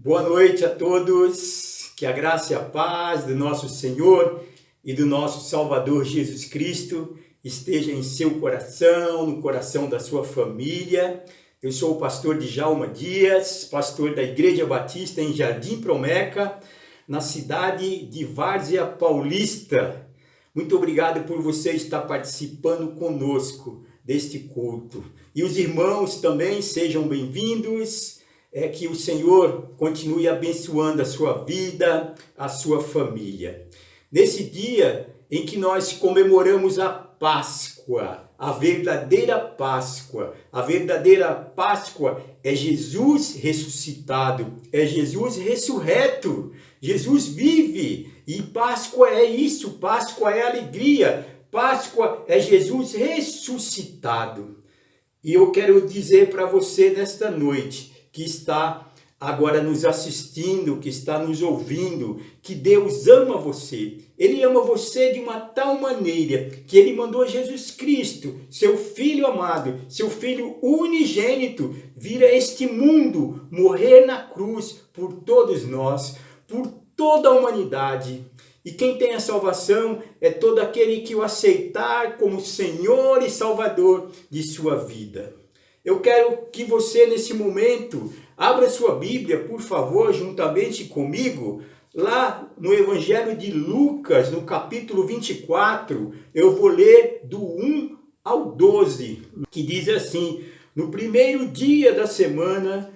Boa noite a todos, que a graça e a paz do nosso Senhor e do nosso Salvador Jesus Cristo esteja em seu coração, no coração da sua família. Eu sou o pastor Djalma Dias, pastor da Igreja Batista em Jardim Promeca, na cidade de Várzea Paulista. Muito obrigado por você estar participando conosco deste culto. E os irmãos também sejam bem-vindos. Que o Senhor continue abençoando a sua vida, a sua família. Nesse dia em que nós comemoramos a Páscoa, a verdadeira Páscoa é Jesus ressuscitado, é Jesus ressurreto, Jesus vive, e Páscoa é isso, Páscoa é alegria, Páscoa é Jesus ressuscitado. E eu quero dizer para você nesta noite, que está agora nos assistindo, que está nos ouvindo, que Deus ama você. Ele ama você de uma tal maneira que Ele mandou Jesus Cristo, seu Filho amado, seu Filho unigênito, vir a este mundo, morrer na cruz por todos nós, por toda a humanidade. E quem tem a salvação é todo aquele que o aceitar como Senhor e Salvador de sua vida. Eu quero que você, nesse momento, abra sua Bíblia, por favor, juntamente comigo, lá no Evangelho de Lucas, no capítulo 24, eu vou ler do 1 ao 12, que diz assim: no primeiro dia da semana,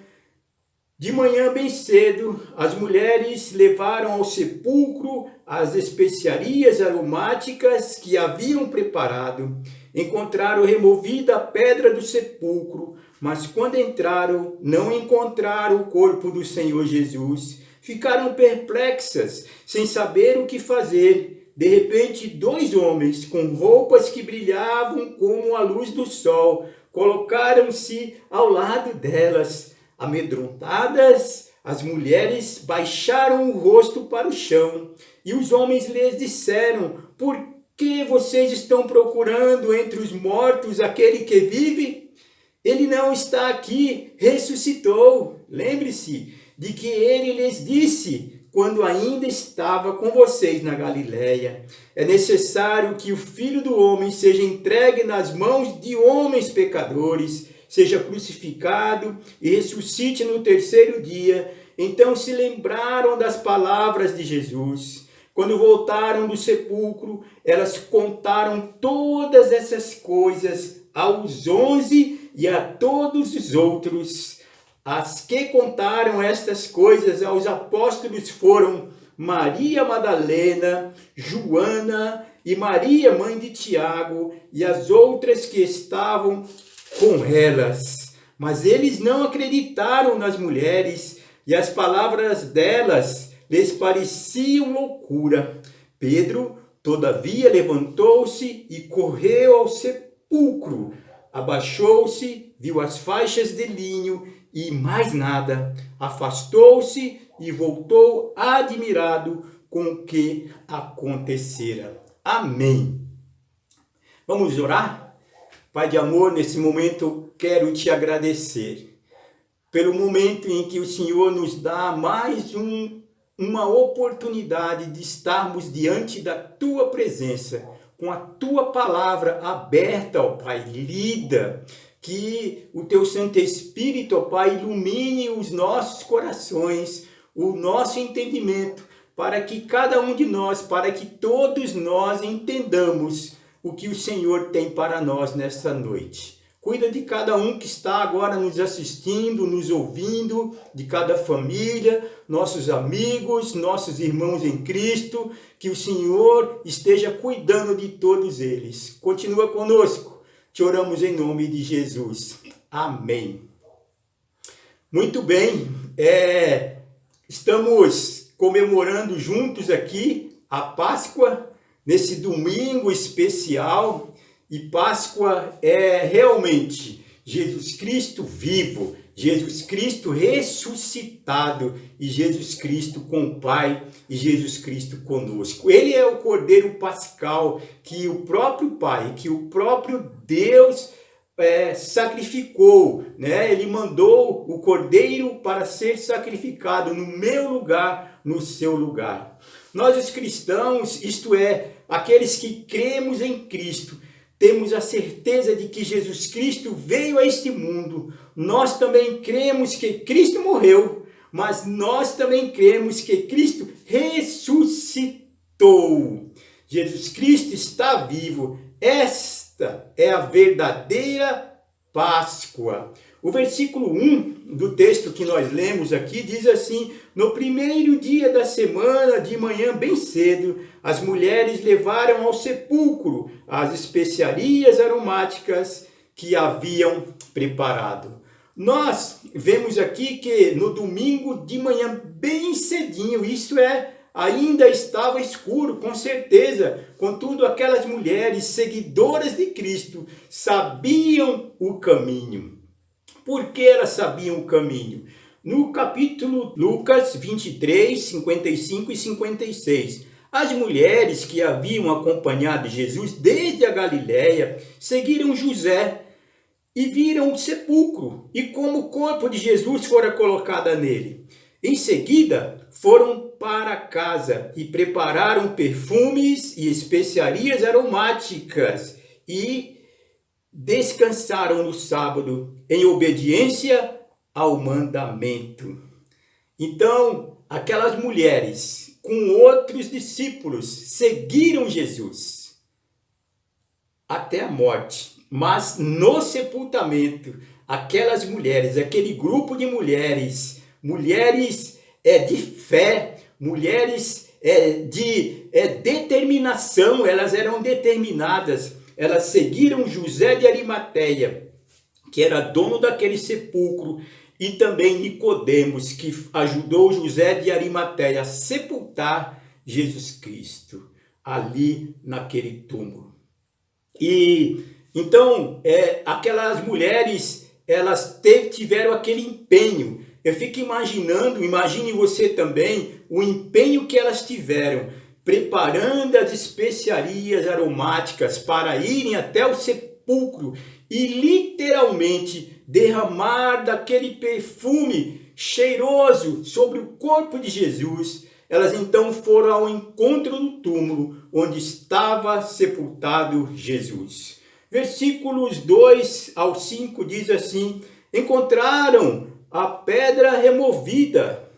de manhã bem cedo, as mulheres levaram ao sepulcro as especiarias aromáticas que haviam preparado. Encontraram removida a pedra do sepulcro, mas quando entraram, não encontraram o corpo do Senhor Jesus. Ficaram perplexas, sem saber o que fazer. De repente, dois homens com roupas que brilhavam como a luz do sol colocaram-se ao lado delas. Amedrontadas, as mulheres baixaram o rosto para o chão, e os homens lhes disseram: por que vocês estão procurando entre os mortos aquele que vive? Ele não está aqui, ressuscitou. Lembre-se de que ele lhes disse quando ainda estava com vocês na Galileia: é necessário que o Filho do Homem seja entregue nas mãos de homens pecadores, seja crucificado e ressuscite no terceiro dia. Então se lembraram das palavras de Jesus. Quando voltaram do sepulcro, elas contaram todas essas coisas aos 11 e a todos os outros. As que contaram estas coisas aos apóstolos foram Maria Madalena, Joana e Maria, mãe de Tiago, e as outras que estavam com elas. Mas eles não acreditaram nas mulheres, e as palavras delas lhes pareciam loucura. Pedro, todavia, levantou-se e correu ao sepulcro. Abaixou-se, viu as faixas de linho e mais nada. Afastou-se e voltou admirado com o que acontecera. Amém. Vamos orar? Pai de amor, nesse momento quero te agradecer pelo momento em que o Senhor nos dá mais uma oportunidade de estarmos diante da Tua presença, com a Tua palavra aberta, ó Pai, lida, que o Teu Santo Espírito, ó Pai, ilumine os nossos corações, o nosso entendimento, para que cada um de nós, para que todos nós entendamos o que o Senhor tem para nós nesta noite. Cuida de cada um que está agora nos assistindo, nos ouvindo, de cada família, nossos amigos, nossos irmãos em Cristo, que o Senhor esteja cuidando de todos eles. Continua conosco, te oramos em nome de Jesus. Amém. Muito bem, estamos comemorando juntos aqui a Páscoa, nesse domingo especial. E Páscoa é realmente Jesus Cristo vivo, Jesus Cristo ressuscitado e Jesus Cristo com o Pai e Jesus Cristo conosco. Ele é o Cordeiro Pascal que o próprio Pai, que o próprio Deus sacrificou, né? Ele mandou o cordeiro para ser sacrificado no meu lugar, no seu lugar. Nós os cristãos, isto é, aqueles que cremos em Cristo, temos a certeza de que Jesus Cristo veio a este mundo. Nós também cremos que Cristo morreu, mas nós também cremos que Cristo ressuscitou. Jesus Cristo está vivo. Esta é a verdadeira Páscoa. O versículo 1 do texto que nós lemos aqui diz assim: no primeiro dia da semana, de manhã bem cedo, as mulheres levaram ao sepulcro as especiarias aromáticas que haviam preparado. Nós vemos aqui que no domingo de manhã bem cedinho, isso é, ainda estava escuro, com certeza. Contudo, aquelas mulheres seguidoras de Cristo sabiam o caminho. Por que elas sabiam o caminho? No capítulo Lucas 23, 55 e 56, as mulheres que haviam acompanhado Jesus desde a Galiléia seguiram José e viram o sepulcro e como o corpo de Jesus fora colocado nele. Em seguida, foram para casa e prepararam perfumes e especiarias aromáticas e descansaram no sábado em obediência ao mandamento. Então, aquelas mulheres com outros discípulos seguiram Jesus até a morte, mas no sepultamento, aquelas mulheres, aquele grupo de mulheres de fé, mulheres de determinação, elas eram determinadas, elas seguiram José de Arimateia, que era dono daquele sepulcro, e também Nicodemos, que ajudou José de Arimateia a sepultar Jesus Cristo ali naquele túmulo. E então aquelas mulheres, elas tiveram aquele empenho. Eu fico imaginando, imagine você também, o empenho que elas tiveram, preparando as especiarias aromáticas para irem até o sepulcro e literalmente derramar daquele perfume cheiroso sobre o corpo de Jesus. Elas então foram ao encontro do túmulo onde estava sepultado Jesus. Versículos 2 ao 5 diz assim: encontraram a pedra removida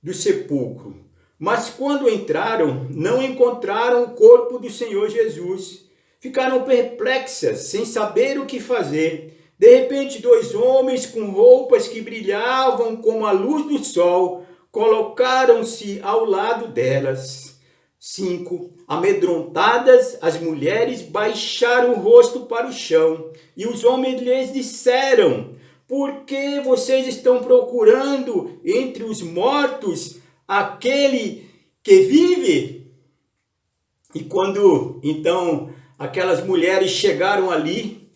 do sepulcro, mas quando entraram, não encontraram o corpo do Senhor Jesus. Ficaram perplexas, sem saber o que fazer. De repente, dois homens com roupas que brilhavam como a luz do sol colocaram-se ao lado delas. 5. Amedrontadas, as mulheres baixaram o rosto para o chão, e os homens lhes disseram: por que vocês estão procurando entre os mortos aquele que vive? E quando então aquelas mulheres chegaram ali,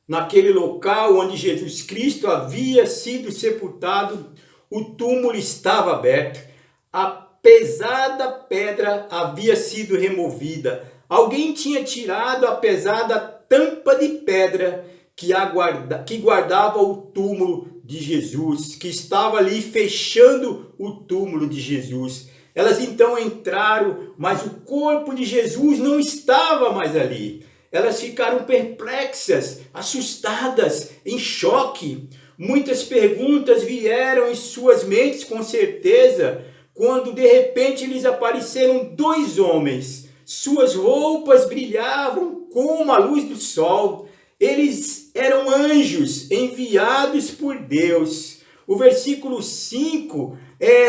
naquele local onde Jesus Cristo havia sido sepultado, o túmulo estava aberto, a pesada pedra havia sido removida. Alguém tinha tirado a pesada tampa de pedra que guardava o túmulo de Jesus, que estava ali fechando o túmulo de Jesus. Elas então entraram, mas o corpo de Jesus não estava mais ali. Elas ficaram perplexas, assustadas, em choque. Muitas perguntas vieram em suas mentes, com certeza, quando de repente lhes apareceram dois homens. Suas roupas brilhavam como a luz do sol. Eles eram anjos enviados por Deus. O versículo 5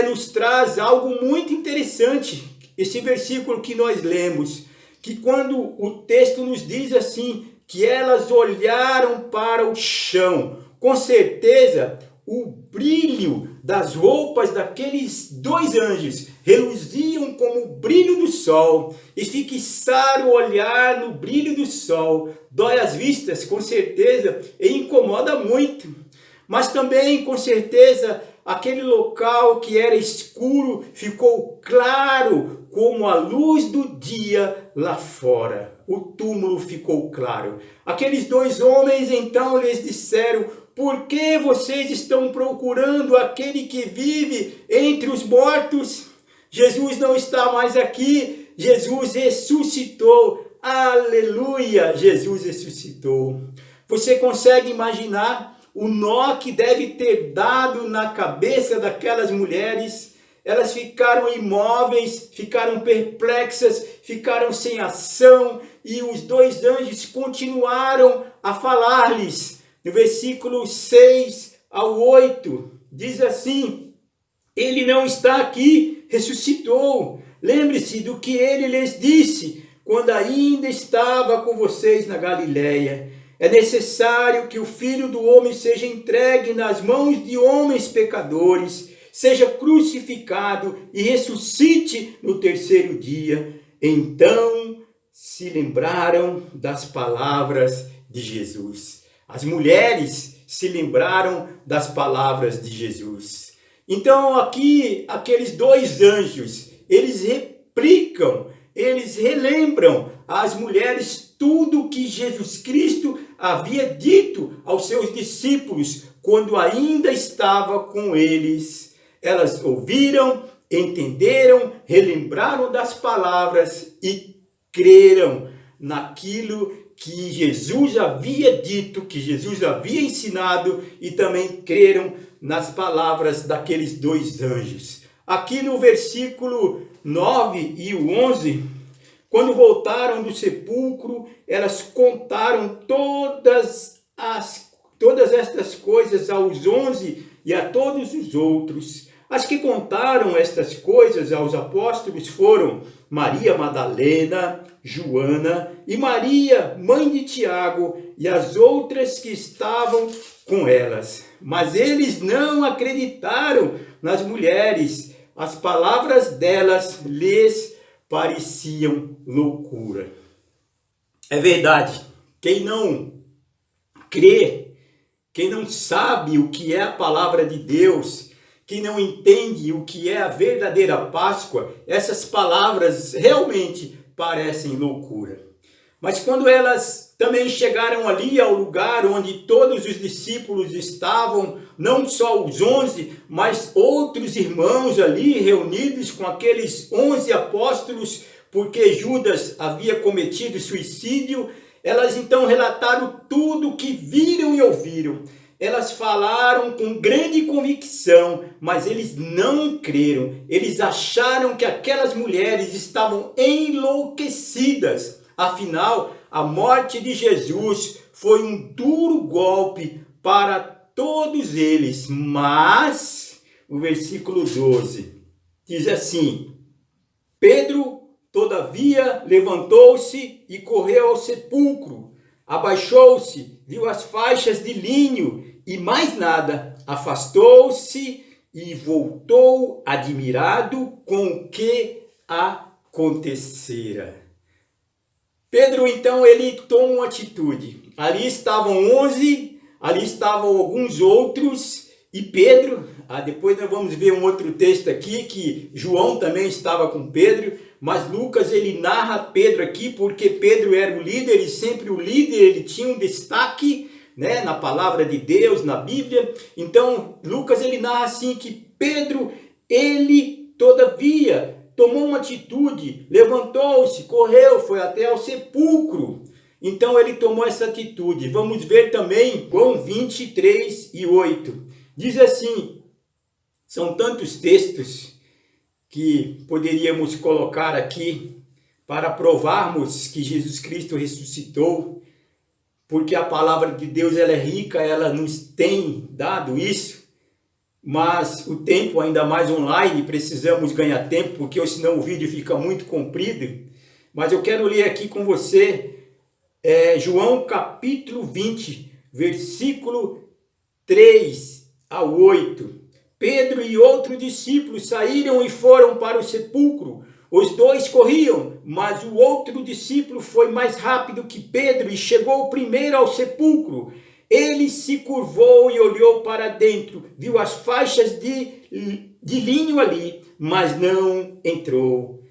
nos traz algo muito interessante. Esse versículo que nós lemos, que quando o texto nos diz assim, que elas olharam para o chão, com certeza o brilho das roupas daqueles dois anjos reluziam como o brilho do sol, e fixar o olhar no brilho do sol dói as vistas, com certeza, e incomoda muito. Mas também, com certeza, aquele local que era escuro ficou claro como a luz do dia lá fora. o túmulo ficou claro. Aqueles dois homens então lhes disseram: por que vocês estão procurando aquele que vive entre os mortos? Jesus não está mais aqui, Jesus ressuscitou. Aleluia, Jesus ressuscitou. Você consegue imaginar o nó que deve ter dado na cabeça daquelas mulheres? Elas ficaram imóveis, ficaram perplexas, ficaram sem ação, e os dois anjos continuaram a falar-lhes. No versículo 6 ao 8, diz assim: ele não está aqui, ressuscitou. Lembre-se do que ele lhes disse quando ainda estava com vocês na Galileia. É necessário que o Filho do Homem seja entregue nas mãos de homens pecadores, seja crucificado e ressuscite no terceiro dia. Então se lembraram das palavras de Jesus. As mulheres se lembraram das palavras de Jesus. Então aqui, aqueles dois anjos, eles replicam, eles relembram às mulheres tudo que Jesus Cristo havia dito aos seus discípulos quando ainda estava com eles. Elas ouviram, entenderam, relembraram das palavras e creram naquilo que Jesus havia dito, que Jesus havia ensinado, e também creram nas palavras daqueles dois anjos. Aqui no versículo 9 e o 11, quando voltaram do sepulcro, elas contaram todas estas coisas aos 11 e a todos os outros. As que contaram estas coisas aos apóstolos foram Maria Madalena, Joana e Maria, mãe de Tiago, e as outras que estavam com elas. Mas eles não acreditaram nas mulheres. As palavras delas lhes pareciam loucura. É verdade, quem não crê, quem não sabe o que é a palavra de Deus, quem não entende o que é a verdadeira Páscoa, essas palavras realmente parecem loucura. Mas quando elas também chegaram ali ao lugar onde todos os discípulos estavam, não só os 11, mas outros irmãos ali reunidos com aqueles 11 apóstolos, porque Judas havia cometido suicídio, elas então relataram tudo o que viram e ouviram. Elas falaram com grande convicção, mas eles não creram. Eles acharam que aquelas mulheres estavam enlouquecidas. Afinal, a morte de Jesus foi um duro golpe para todos eles. Mas, o versículo 12 diz assim: Pedro, todavia, levantou-se e correu ao sepulcro. Abaixou-se, viu as faixas de linho e mais nada. Afastou-se e voltou admirado com o que acontecera. Pedro, então, ele toma uma atitude. Ali estavam 11, ali estavam alguns outros, e Pedro, depois nós vamos ver um outro texto aqui, que João também estava com Pedro, mas Lucas, ele narra Pedro aqui, porque Pedro era o líder, e sempre o líder, ele tinha um destaque, né, na palavra de Deus, na Bíblia. Então, Lucas, ele narra assim, que Pedro, ele, todavia, tomou uma atitude, levantou-se, correu, foi até ao sepulcro. Então ele tomou essa atitude. Vamos ver também João 23 e 8. Diz assim, são tantos textos que poderíamos colocar aqui para provarmos que Jesus Cristo ressuscitou, porque a palavra de Deus ela é rica, ela nos tem dado isso. Mas o tempo, ainda mais online, precisamos ganhar tempo, porque senão o vídeo fica muito comprido. Mas eu quero ler aqui com você João capítulo 20, versículo 3 a 8. Pedro e outro discípulo saíram e foram para o sepulcro. Os dois corriam, mas o outro discípulo foi mais rápido que Pedro e chegou primeiro ao sepulcro. Ele se curvou e olhou para dentro, viu as faixas de linho ali, mas não entrou.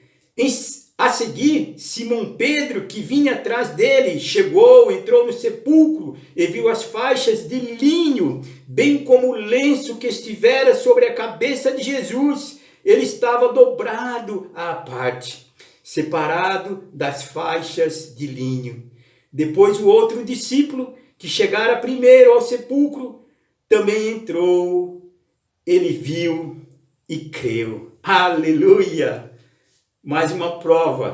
A seguir, Simão Pedro, que vinha atrás dele, chegou, entrou no sepulcro e viu as faixas de linho, bem como o lenço que estivera sobre a cabeça de Jesus. Ele estava dobrado à parte, separado das faixas de linho. Depois o outro discípulo, que chegara primeiro ao sepulcro, também entrou. Ele viu e creu. Aleluia! Mais uma prova.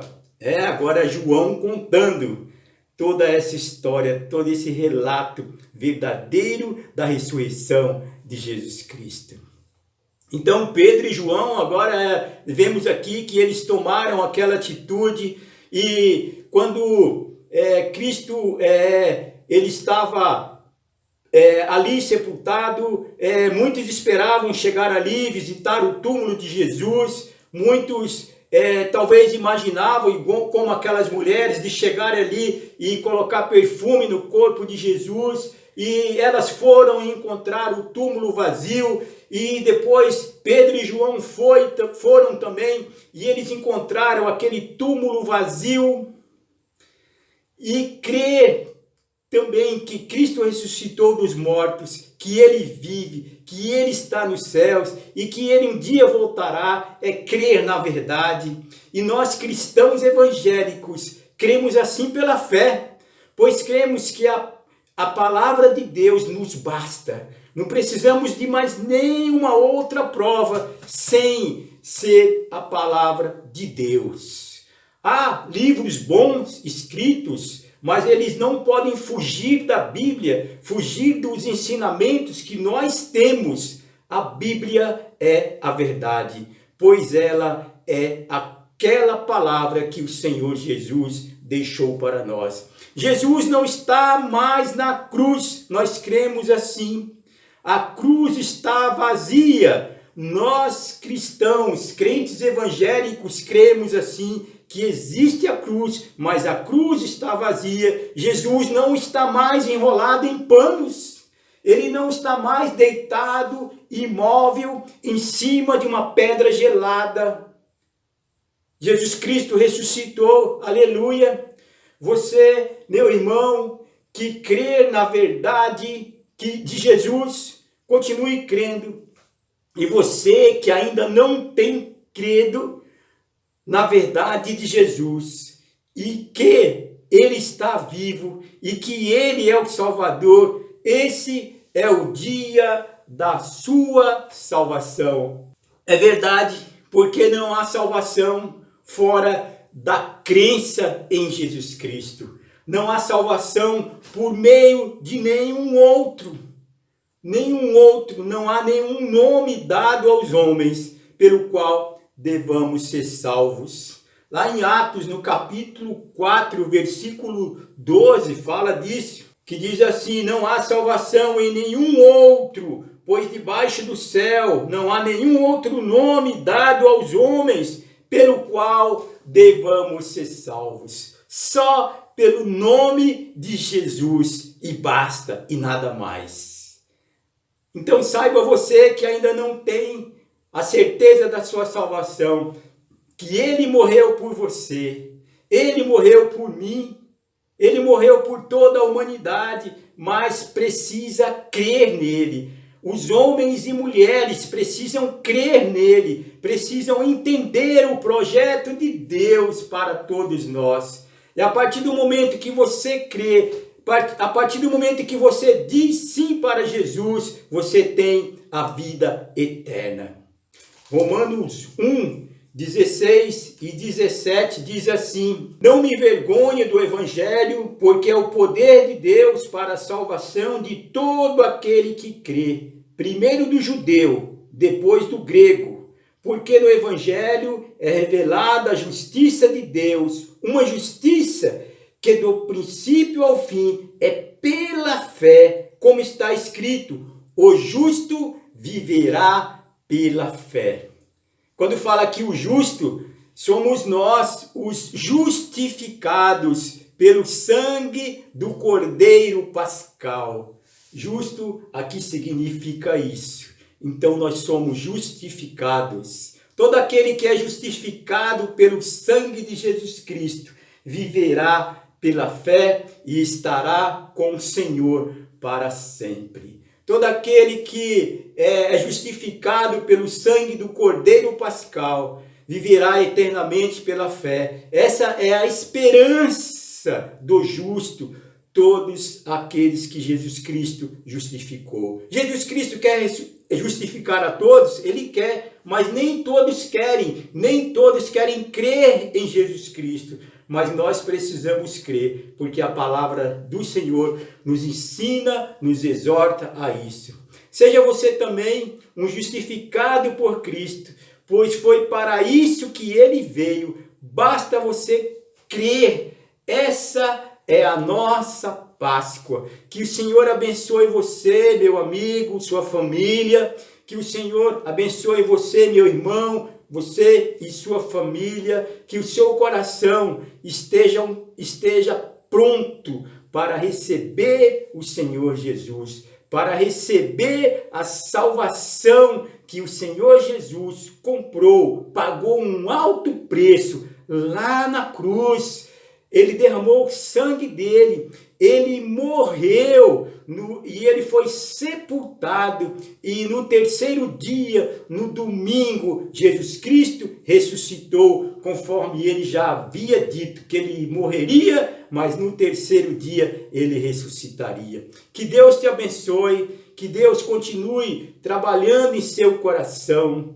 Agora João contando toda essa história, todo esse relato verdadeiro da ressurreição de Jesus Cristo. Então Pedro e João, agora vemos aqui que eles tomaram aquela atitude, e quando Cristo ele estava ali sepultado, muitos esperavam chegar ali, visitar o túmulo de Jesus. Muitos talvez imaginavam, como aquelas mulheres, de chegar ali e colocar perfume no corpo de Jesus, e elas foram encontrar o túmulo vazio. E depois Pedro e João foram também, e eles encontraram aquele túmulo vazio, e crer também que Cristo ressuscitou dos mortos, que Ele vive, que Ele está nos céus e que Ele um dia voltará, crer na verdade. E nós cristãos evangélicos cremos assim pela fé, pois cremos que a palavra de Deus nos basta. Não precisamos de mais nenhuma outra prova sem ser a palavra de Deus. Há livros bons escritos, mas eles não podem fugir da Bíblia, fugir dos ensinamentos que nós temos. A Bíblia é a verdade, pois ela é aquela palavra que o Senhor Jesus deixou para nós. Jesus não está mais na cruz, nós cremos assim. A cruz está vazia. Nós cristãos, crentes evangélicos, cremos assim, que existe a cruz, mas a cruz está vazia. Jesus não está mais enrolado em panos. Ele não está mais deitado, imóvel, em cima de uma pedra gelada. Jesus Cristo ressuscitou, aleluia. Você, meu irmão, que crê na verdade de Jesus, continue crendo. E você que ainda não tem crido na verdade de Jesus, e que Ele está vivo, e que Ele é o Salvador, esse é o dia da sua salvação. É verdade, porque não há salvação fora da crença em Jesus Cristo. Não há salvação por meio de nenhum outro, não há nenhum nome dado aos homens pelo qual devamos ser salvos. Lá em Atos, no capítulo 4, versículo 12, fala disso, que diz assim: não há salvação em nenhum outro, pois debaixo do céu não há nenhum outro nome dado aos homens pelo qual devamos ser salvos. Só pelo nome de Jesus, e basta, e nada mais. Então saiba você que ainda não tem a certeza da sua salvação, que Ele morreu por você, Ele morreu por mim, Ele morreu por toda a humanidade, mas precisa crer nele. Os homens e mulheres precisam crer nele, precisam entender o projeto de Deus para todos nós. E a partir do momento que você crê, a partir do momento que você diz sim para Jesus, você tem a vida eterna. Romanos 1, 16 e 17 diz assim: não me envergonhe do Evangelho, porque é o poder de Deus para a salvação de todo aquele que crê, primeiro do judeu, depois do grego, porque no Evangelho é revelada a justiça de Deus, uma justiça que do princípio ao fim é pela fé, como está escrito: o justo viverá pela fé. Quando fala aqui o justo, somos nós os justificados pelo sangue do Cordeiro Pascal. Justo aqui significa isso. Então nós somos justificados Todo aquele que é justificado pelo sangue de Jesus Cristo viverá pela fé e estará com o Senhor para sempre. Todo aquele que é justificado pelo sangue do Cordeiro Pascal viverá eternamente pela fé. Essa é a esperança do justo, todos aqueles que Jesus Cristo justificou. Jesus Cristo quer justificar a todos? Ele quer, mas nem todos querem crer em Jesus Cristo. Mas nós precisamos crer, porque a palavra do Senhor nos ensina, nos exorta a isso. Seja você também um justificado por Cristo, pois foi para isso que ele veio. Basta você crer. Essa é a nossa Páscoa. Que o Senhor abençoe você, meu amigo, sua família. Que o Senhor abençoe você, meu irmão, você e sua família. Que o seu coração esteja pronto para receber o Senhor Jesus, para receber a salvação que o Senhor Jesus comprou, pagou um alto preço lá na cruz. Ele derramou o sangue dele, ele morreu e ele foi sepultado. E no terceiro dia, no domingo, Jesus Cristo ressuscitou, conforme ele já havia dito que ele morreria, mas no terceiro dia ele ressuscitaria. Que Deus te abençoe, que Deus continue trabalhando em seu coração.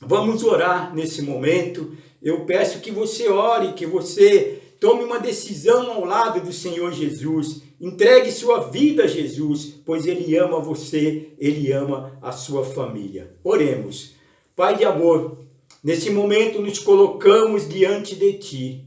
Vamos orar nesse momento. Eu peço que você ore, que você tome uma decisão ao lado do Senhor Jesus. Entregue sua vida a Jesus, pois Ele ama você, Ele ama a sua família. Oremos. Pai de amor, nesse momento nos colocamos diante de Ti.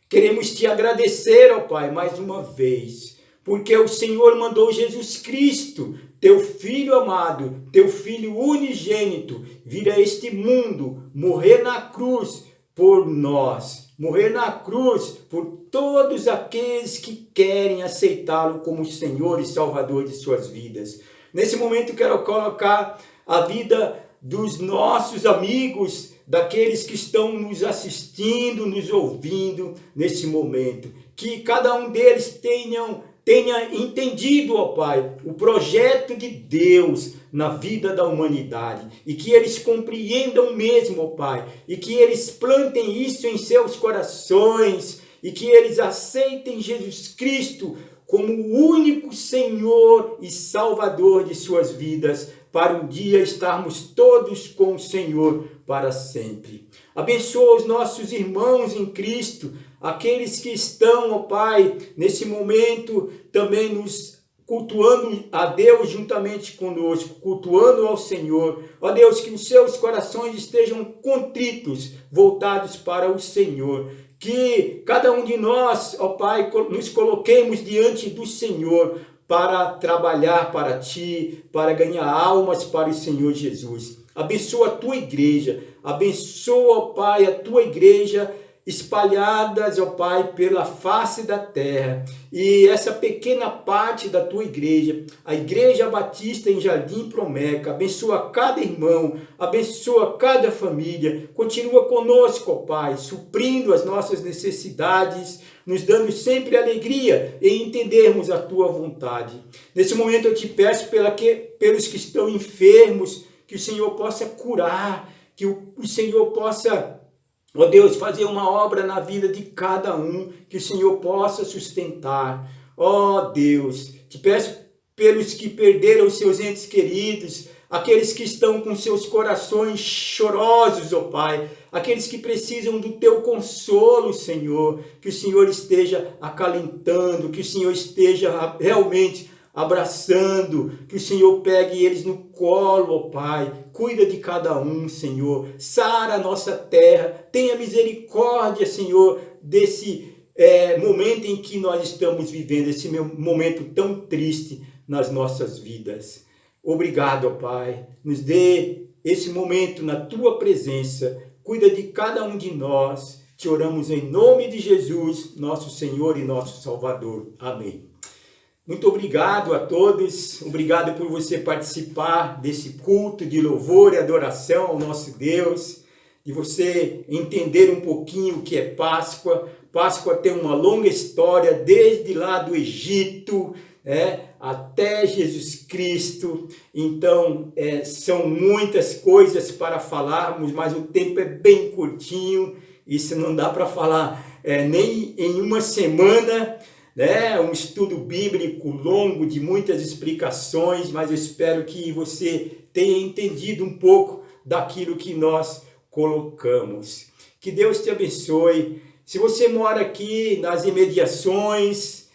Queremos Te agradecer, ó Pai, mais uma vez, porque o Senhor mandou Jesus Cristo, Teu Filho amado, Teu Filho unigênito, vir a este mundo, morrer na cruz por nós. Morrer na cruz por todos aqueles que querem aceitá-lo como Senhor e Salvador de suas vidas. Nesse momento quero colocar a vida dos nossos amigos, daqueles que estão nos assistindo, nos ouvindo nesse momento. Que cada um deles tenha entendido, ó Pai, o projeto de Deus na vida da humanidade, e que eles compreendam mesmo, ó Pai, e que eles plantem isso em seus corações, e que eles aceitem Jesus Cristo como o único Senhor e Salvador de suas vidas, para um dia estarmos todos com o Senhor para sempre. Abençoa os nossos irmãos em Cristo, aqueles que estão, ó Pai, nesse momento também nos cultuando a Deus juntamente conosco, cultuando ao Senhor. Ó Deus, que os seus corações estejam contritos, voltados para o Senhor. Que cada um de nós, ó Pai, nos coloquemos diante do Senhor para trabalhar para Ti, para ganhar almas para o Senhor Jesus. Abençoa a Tua igreja, abençoa, ó Pai, a Tua igreja espalhadas, ó Pai, pela face da terra. E essa pequena parte da Tua igreja, a Igreja Batista em Jardim Promeca, abençoa cada irmão, abençoa cada família. Continua conosco, ó Pai, suprindo as nossas necessidades, nos dando sempre alegria em entendermos a Tua vontade. Nesse momento eu te peço pelos que estão enfermos, que o Senhor possa curar, que o Senhor possa, ó Deus, fazer uma obra na vida de cada um, que o Senhor possa sustentar. Ó Deus, te peço pelos que perderam seus entes queridos, aqueles que estão com seus corações chorosos, ó Pai, aqueles que precisam do Teu consolo, Senhor, que o Senhor esteja acalentando, que o Senhor esteja realmente abraçando, que o Senhor pegue eles no colo, ó Pai, cuida de cada um, Senhor, sara a nossa terra, tenha misericórdia, Senhor, desse momento em que nós estamos vivendo, esse momento tão triste nas nossas vidas. Obrigado, ó Pai, nos dê esse momento na Tua presença, cuida de cada um de nós, te oramos em nome de Jesus, nosso Senhor e nosso Salvador. Amém. Muito obrigado a todos, obrigado por você participar desse culto de louvor e adoração ao nosso Deus. de você entender um pouquinho o que é Páscoa. Páscoa tem uma longa história, desde lá do Egito, até Jesus Cristo. Então, são muitas coisas para falarmos, mas o tempo é bem curtinho. Isso não dá para falar nem em uma semana, um estudo bíblico longo de muitas explicações, mas eu espero que você tenha entendido um pouco daquilo que nós colocamos. Que Deus te abençoe. Se você mora aqui nas imediações,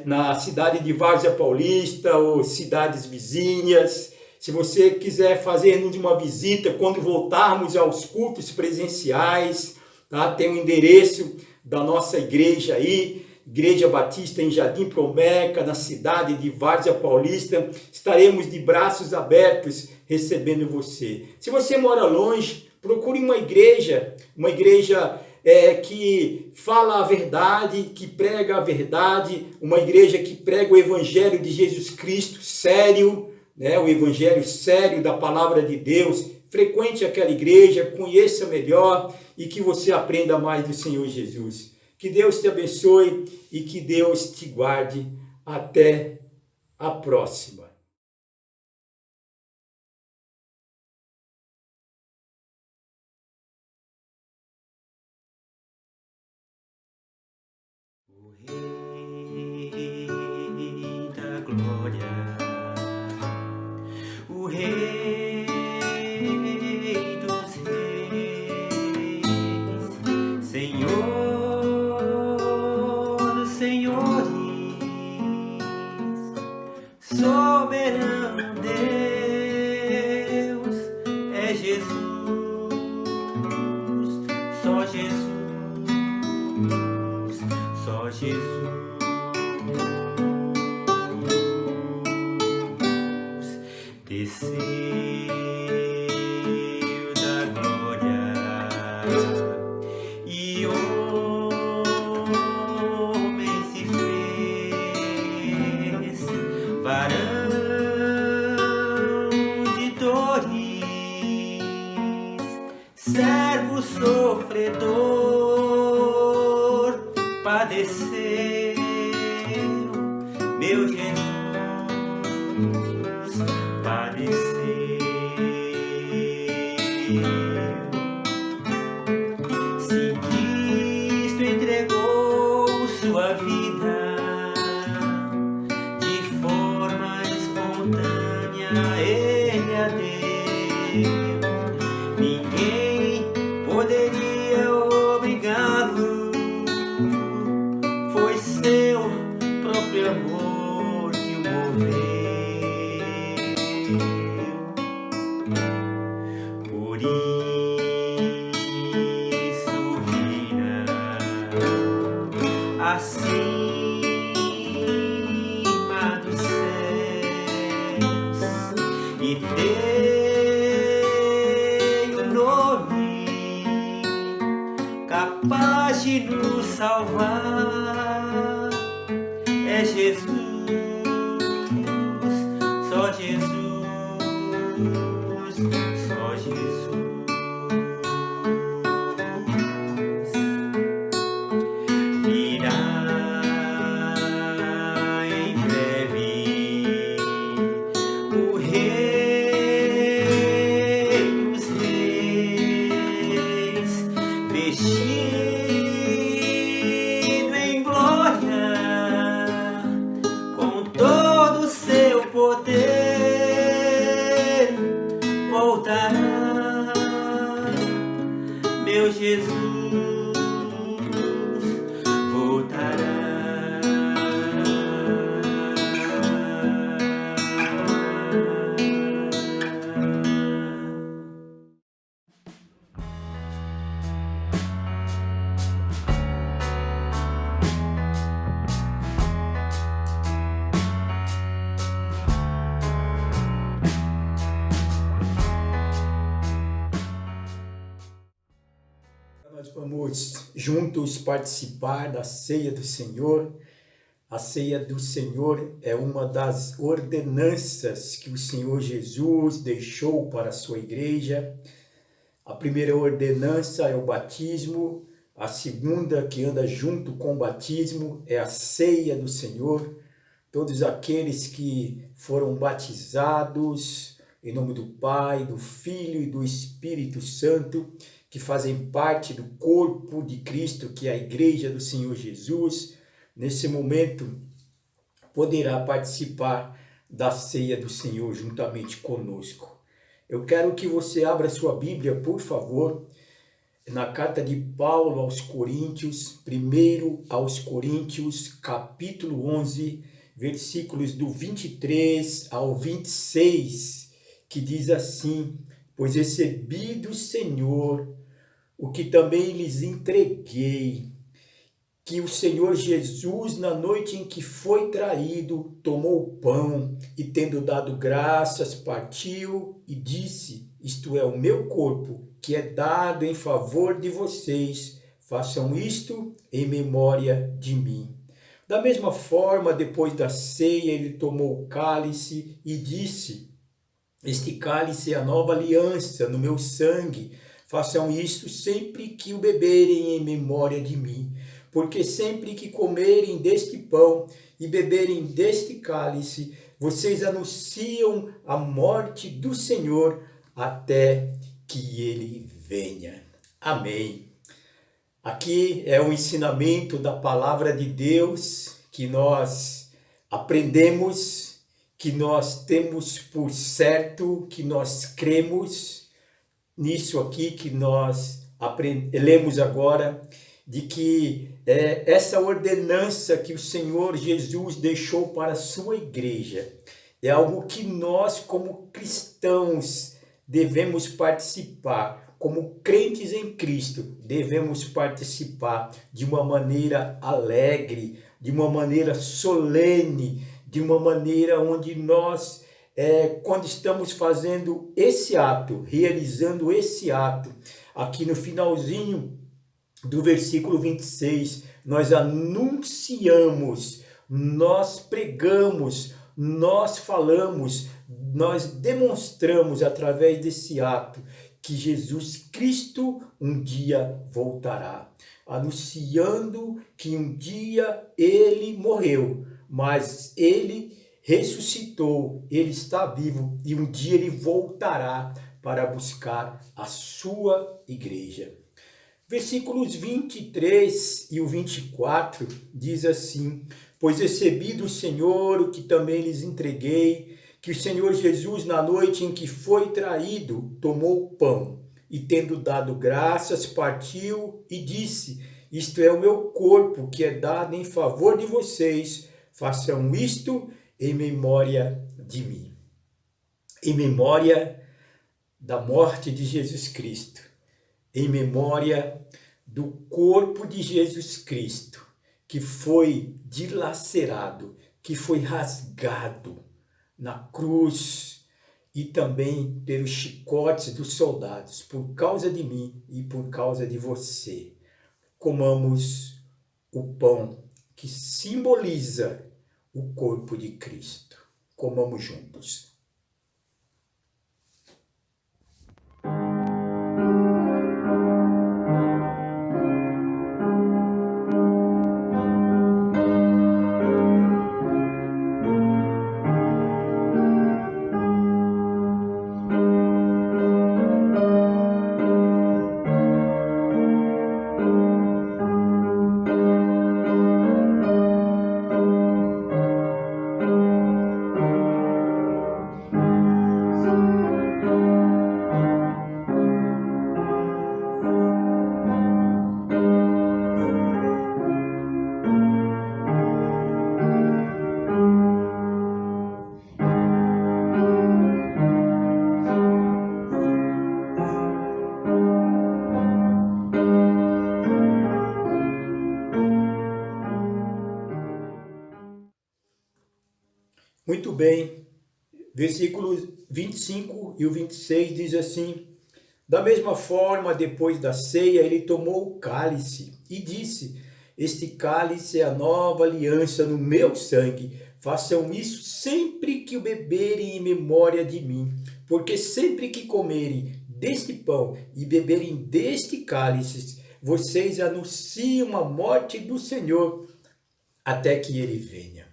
na cidade de Várzea Paulista ou cidades vizinhas, se você quiser fazer-nos uma visita quando voltarmos aos cultos presenciais, tá? Tem o endereço da nossa igreja aí, Igreja Batista em Jardim Promeca, na cidade de Várzea Paulista. Estaremos de braços abertos recebendo você. Se você mora longe, procure uma igreja que fala a verdade, que prega a verdade, uma igreja que prega o Evangelho de Jesus Cristo sério, o Evangelho sério da Palavra de Deus. Frequente aquela igreja, conheça melhor e que você aprenda mais do Senhor Jesus. Que Deus te abençoe e que Deus te guarde. Até a próxima. O Rei dos Reis, Senhor dos Senhores, soberano Deus, é Jesus, só Jesus, só Jesus. Desceu da glória e homem se fez varão de dores, servo sofredor, padeceu, meu Jesus. Se Cristo entregou sua vida de forma espontânea, Ele a deu. Ninguém poderia obrigá-lo, foi seu próprio amor que o moveu. Por isso reina acima dos céus e tem um nome capaz de nos salvar. É Jesus, só Jesus, só Jesus. Virá em breve o Rei dos Reis, vestido em glória, com todo o seu poder, voltará, meu Jesus. Nós vamos juntos participar da ceia do Senhor. A ceia do Senhor é uma das ordenanças que o Senhor Jesus deixou para a sua igreja. A primeira ordenança é o batismo, a segunda, que anda junto com o batismo, é a ceia do Senhor. Todos aqueles que foram batizados em nome do Pai, do Filho e do Espírito Santo, que fazem parte do corpo de Cristo, que é a igreja do Senhor Jesus, nesse momento poderá participar da ceia do Senhor juntamente conosco. Eu quero que você abra sua Bíblia, por favor, na carta de Paulo aos Coríntios, 1 aos Coríntios, capítulo 11, versículos do 23 ao 26, que diz assim: pois recebi do Senhor o que também lhes entreguei, que o Senhor Jesus, na noite em que foi traído, tomou o pão e, tendo dado graças, partiu e disse: isto é o meu corpo, que é dado em favor de vocês, façam isto em memória de mim. Da mesma forma, depois da ceia, ele tomou o cálice e disse: este cálice é a nova aliança no meu sangue, façam isto sempre que o beberem em memória de mim. Porque sempre que comerem deste pão e beberem deste cálice, vocês anunciam a morte do Senhor até que ele venha. Amém. Aqui é o ensinamento da palavra de Deus que nós aprendemos, que nós temos por certo, que nós cremos nisso aqui que nós lemos agora, de que essa ordenança que o Senhor Jesus deixou para a sua igreja é algo que nós, como cristãos, devemos participar, como crentes em Cristo, devemos participar de uma maneira alegre, de uma maneira solene, de uma maneira onde nós, quando estamos fazendo esse ato, realizando esse ato, aqui no finalzinho do versículo 26, nós anunciamos, nós pregamos, nós falamos, nós demonstramos através desse ato que Jesus Cristo um dia voltará, anunciando que um dia ele morreu, mas ele ressuscitou, ele está vivo e um dia ele voltará para buscar a sua igreja. Versículos 23 e o 24 diz assim: pois recebi do Senhor o que também lhes entreguei, que o Senhor Jesus, na noite em que foi traído, tomou o pão e, tendo dado graças, partiu e disse: isto é o meu corpo, que é dado em favor de vocês, façam isto em memória de mim. Em memória da morte de Jesus Cristo, em memória do corpo de Jesus Cristo, que foi dilacerado, que foi rasgado na cruz e também pelos chicotes dos soldados, por causa de mim e por causa de você. Comamos o pão que simboliza o corpo de Cristo. Comamos juntos. Muito bem, versículos 25 e o 26 diz assim: da mesma forma, depois da ceia, ele tomou o cálice e disse: este cálice é a nova aliança no meu sangue, façam isso sempre que o beberem em memória de mim, porque sempre que comerem deste pão e beberem deste cálice, vocês anunciam a morte do Senhor até que ele venha.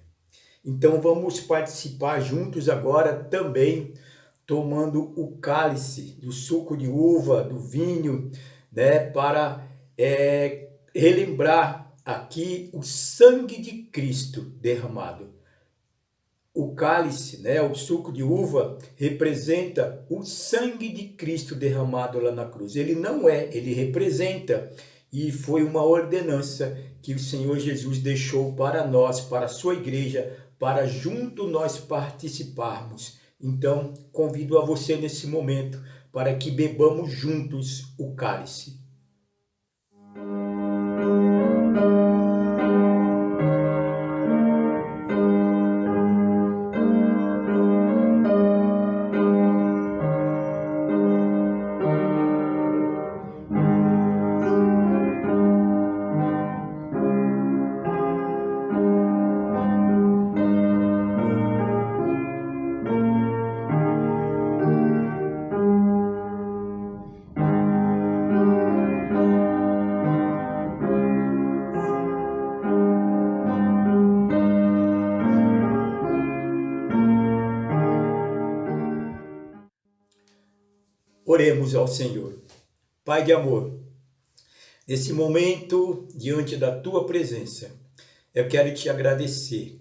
Então vamos participar juntos agora também, tomando o cálice do suco de uva, do vinho, né, para relembrar aqui o sangue de Cristo derramado. O cálice, né, o suco de uva, representa o sangue de Cristo derramado lá na cruz. Ele não é, ele representa. E foi uma ordenança que o Senhor Jesus deixou para nós, para a sua igreja, para junto nós participarmos. Então, convido a você nesse momento para que bebamos juntos o cálice. Oremos ao Senhor. Pai de amor, nesse momento, diante da tua presença, eu quero te agradecer.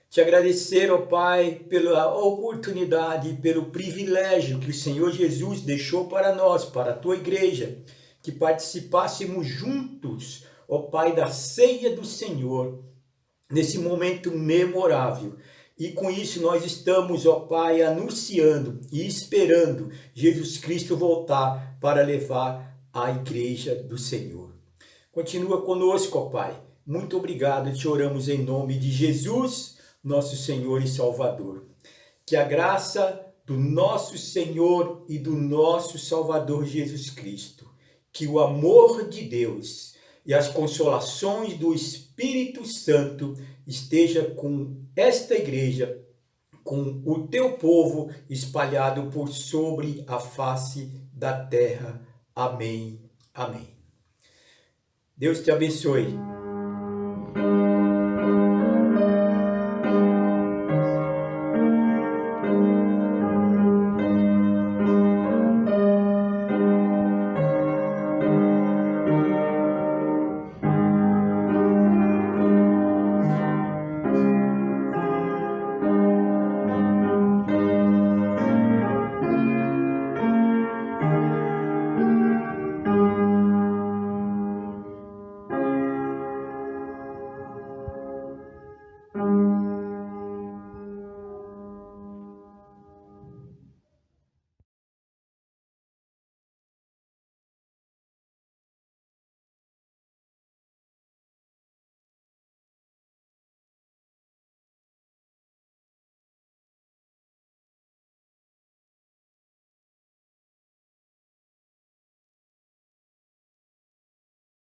Te agradecer, ó Pai, pela oportunidade, pelo privilégio que o Senhor Jesus deixou para nós, para a tua igreja, que participássemos juntos, ó Pai, da ceia do Senhor, nesse momento memorável. E com isso nós estamos, ó Pai, anunciando e esperando Jesus Cristo voltar para levar a igreja do Senhor. Continua conosco, ó Pai. Muito obrigado, te oramos em nome de Jesus, nosso Senhor e Salvador. Que a graça do nosso Senhor e do nosso Salvador Jesus Cristo, que o amor de Deus e as consolações do Espírito Santo esteja com esta igreja, com o teu povo espalhado por sobre a face da terra. Amém. Amém. Deus te abençoe.